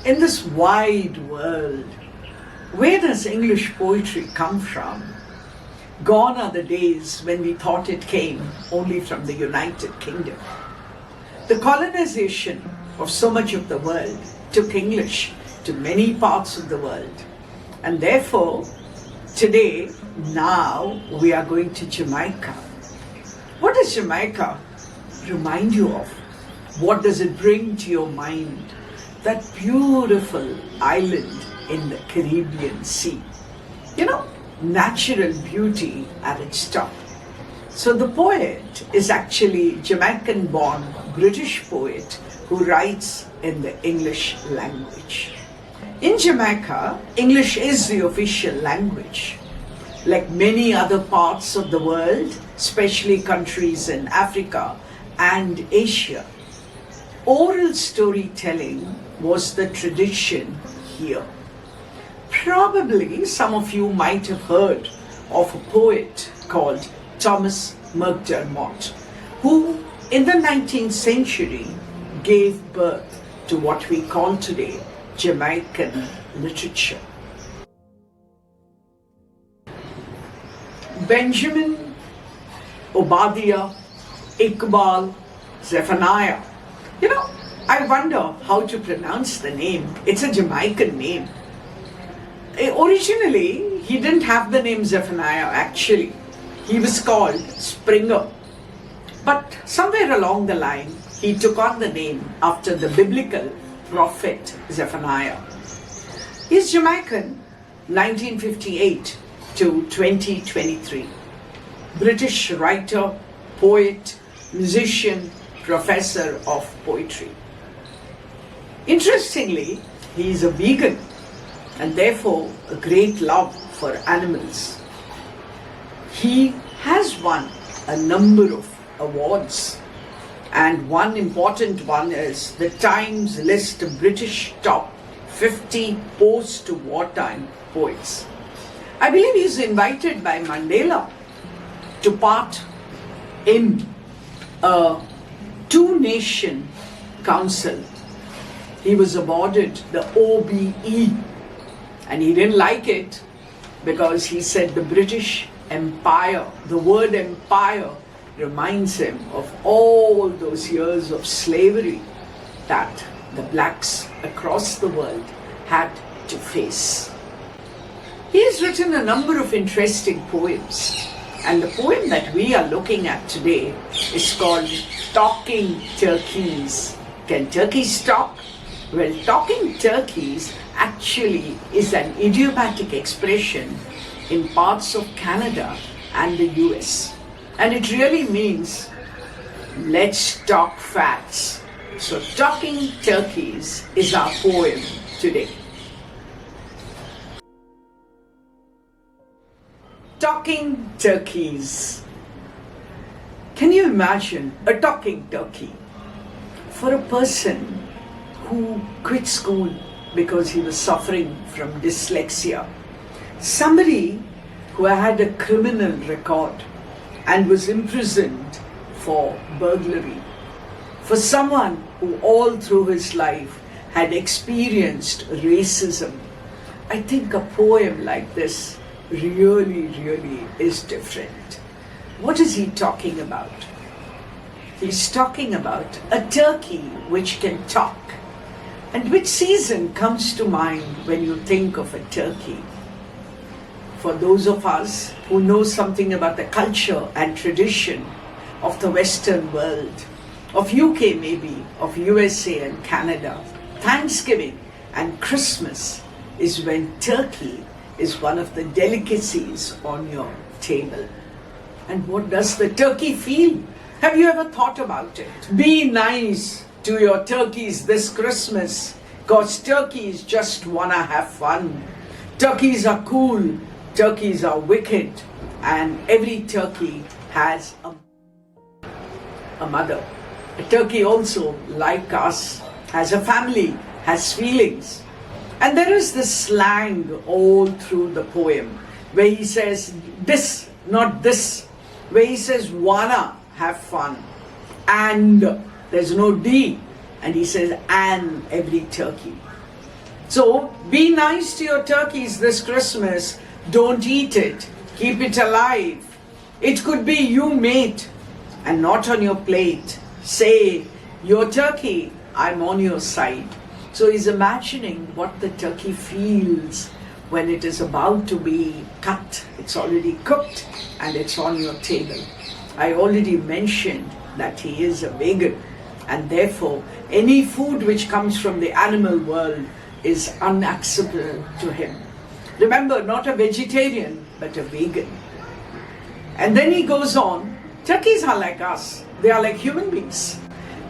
In this wide world, where does English poetry come from? Gone are the days when we thought it came only from the United Kingdom. The colonization of so much of the world took English to many parts of the world. And therefore, today, now, we are going to Jamaica. What does Jamaica remind you of? What does it bring to your mind? That beautiful island in the Caribbean Sea. You know, natural beauty at its top. So the poet is actually Jamaican-born British poet who writes in the English language. In Jamaica, English is the official language. Like many other parts of the world, especially countries in Africa and Asia, oral storytelling was the tradition here. Probably some of you might have heard of a poet called Thomas McDermott, who in the 19th century gave birth to what we call today Jamaican literature. Benjamin, Obadiah, Iqbal, Zephaniah. You know, I wonder how to pronounce the name. It's a Jamaican name. Originally, he didn't have the name Zephaniah actually. He was called Springer. But somewhere along the line, he took on the name after the biblical prophet Zephaniah. He's Jamaican, 1958 to 2023. British writer, poet, musician, professor of poetry. Interestingly, he is a vegan and therefore a great love for animals. He has won a number of awards, and one important one is the Times list of British top 50 post-wartime poets. I believe he is invited by Mandela to part in a two-nation council. He was awarded the OBE and he didn't like it because he said the British Empire, the word empire, reminds him of all those years of slavery that the blacks across the world had to face. He has written a number of interesting poems, and the poem that we are looking at today is called Talking Turkeys. Can turkeys talk? Well, talking turkeys actually is an idiomatic expression in parts of Canada and the US. And it really means, let's talk facts. So Talking Turkeys is our poem today. Talking turkeys. Can you imagine a talking turkey? For a person who quit school because he was suffering from dyslexia, somebody who had a criminal record and was imprisoned for burglary, for someone who all through his life had experienced racism, I think a poem like this really is different. What is he talking about? He's talking about a turkey which can talk. And which season comes to mind when you think of a turkey? For those of us who know something about the culture and tradition of the Western world, of UK maybe, of USA and Canada, Thanksgiving and Christmas is when turkey is one of the delicacies on your table. And what does the turkey feel? Have you ever thought about it? Be nice to your turkeys this Christmas, because turkeys just wanna have fun. Turkeys are cool, turkeys are wicked, and every turkey has a mother. A turkey also, like us, has a family, has feelings. And there is this slang all through the poem where he says this, not this, where he says wanna have fun, and there's no D, and he says and every turkey. So be nice to your turkeys this Christmas. Don't eat it. Keep it alive. It could be you mate and not on your plate. Say, your turkey, I'm on your side. So he's imagining what the turkey feels when it is about to be cut. It's already cooked and it's on your table. I already mentioned that he is a vegan, and therefore any food which comes from the animal world is unacceptable to him. Remember, not a vegetarian, but a vegan. And then he goes on, turkeys are like us. They are like human beings.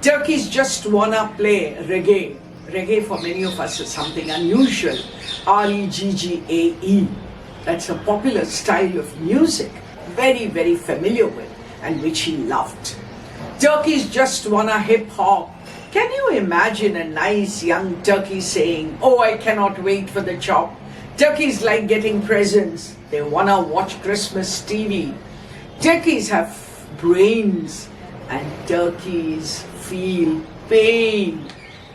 Turkeys just wanna play reggae. Reggae for many of us is something unusual. R-E-G-G-A-E. That's a popular style of music, very, very familiar with, and which he loved. Turkeys just wanna hip hop. Can you imagine a nice young turkey saying, oh, I cannot wait for the chop? Turkeys like getting presents. They wanna watch Christmas TV. Turkeys have brains, and turkeys feel pain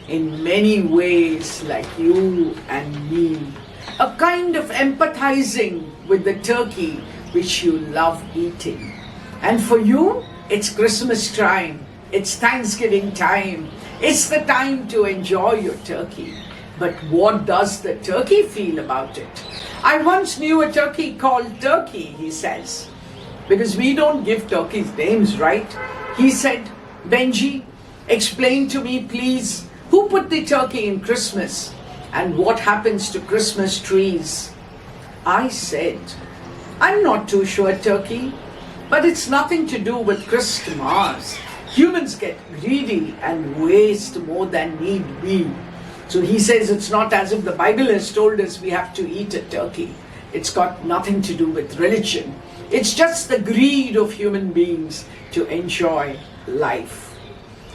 in many ways like you and me. A kind of empathizing with the turkey which you love eating. And for you, it's Christmas time, it's Thanksgiving time, it's the time to enjoy your turkey. But what does the turkey feel about it? I once knew a turkey called Turkey, he says, because we don't give turkeys names, right? He said, Benji, explain to me please, who put the turkey in Christmas and what happens to Christmas trees? I said, I'm not too sure, Turkey, but it's nothing to do with Christmas. Humans get greedy and waste more than need be. So he says it's not as if the Bible has told us we have to eat a turkey. It's got nothing to do with religion. It's just the greed of human beings to enjoy life.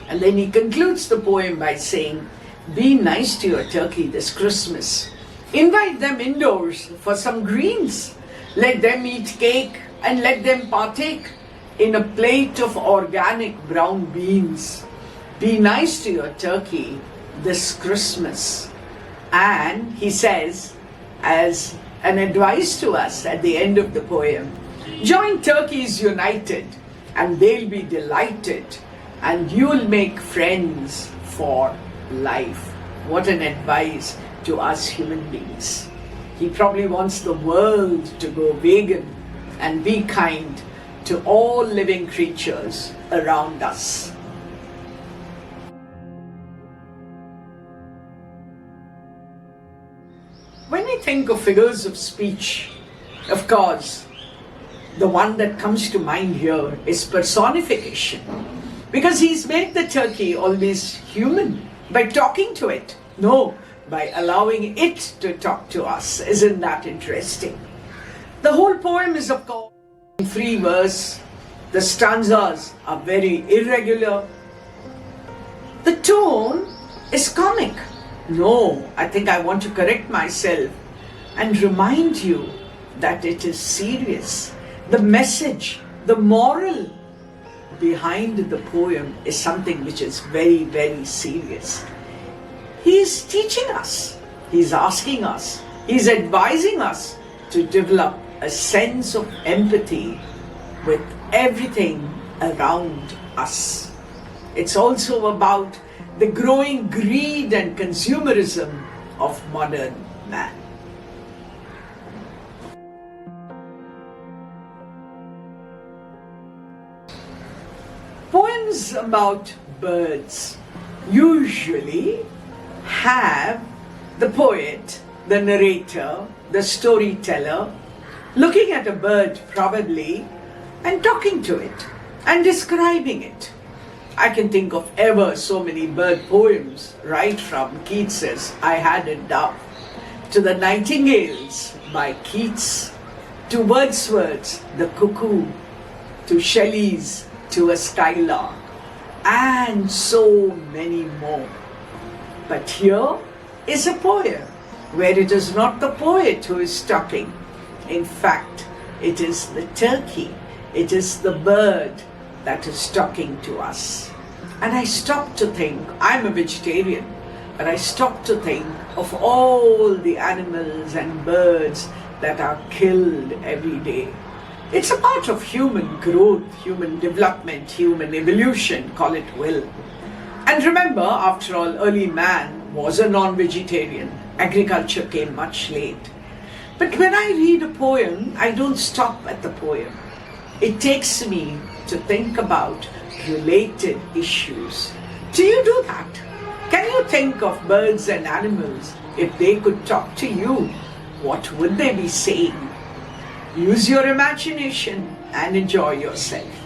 And then he concludes the poem by saying, be nice to your turkey this Christmas. Invite them indoors for some greens. Let them eat cake and let them partake in a plate of organic brown beans. Be nice to your turkey this Christmas. And he says, as an advice to us at the end of the poem, join Turkeys United and they'll be delighted and you'll make friends for life. What an advice to us human beings. He probably wants the world to go vegan and be kind to all living creatures around us. When I think of figures of speech, of course, the one that comes to mind here is personification. Because he's made the turkey always human by talking to it. No, by allowing it to talk to us. Isn't that interesting? The whole poem is, of course, in 3 verses. The stanzas are very irregular. The tone is comic. No, I think I want to correct myself and remind you that it is serious. The message, the moral behind the poem is something which is very, very serious. He is teaching us, he is asking us, he is advising us to develop a sense of empathy with everything around us. It's also about the growing greed and consumerism of modern man. Poems about birds usually have the poet, the narrator, the storyteller looking at a bird probably and talking to it and describing it. I can think of ever so many bird poems, right from Keats's I Had a Dove, to the Nightingales by Keats, to Wordsworth's The Cuckoo, to Shelley's To a Skylark, and so many more. But here is a poem where it is not the poet who is talking. In fact, it is the turkey, it is the bird that is talking to us. And I stopped to think, I'm a vegetarian. but I stop to think of all the animals and birds that are killed every day. It's a part of human growth, human development, human evolution, call it will. And remember, after all, early man was a non-vegetarian. Agriculture came much late. But when I read a poem, I don't stop at the poem. It takes me to think about related issues. Do you do that? Can you think of birds and animals? If they could talk to you, what would they be saying? Use your imagination and enjoy yourself.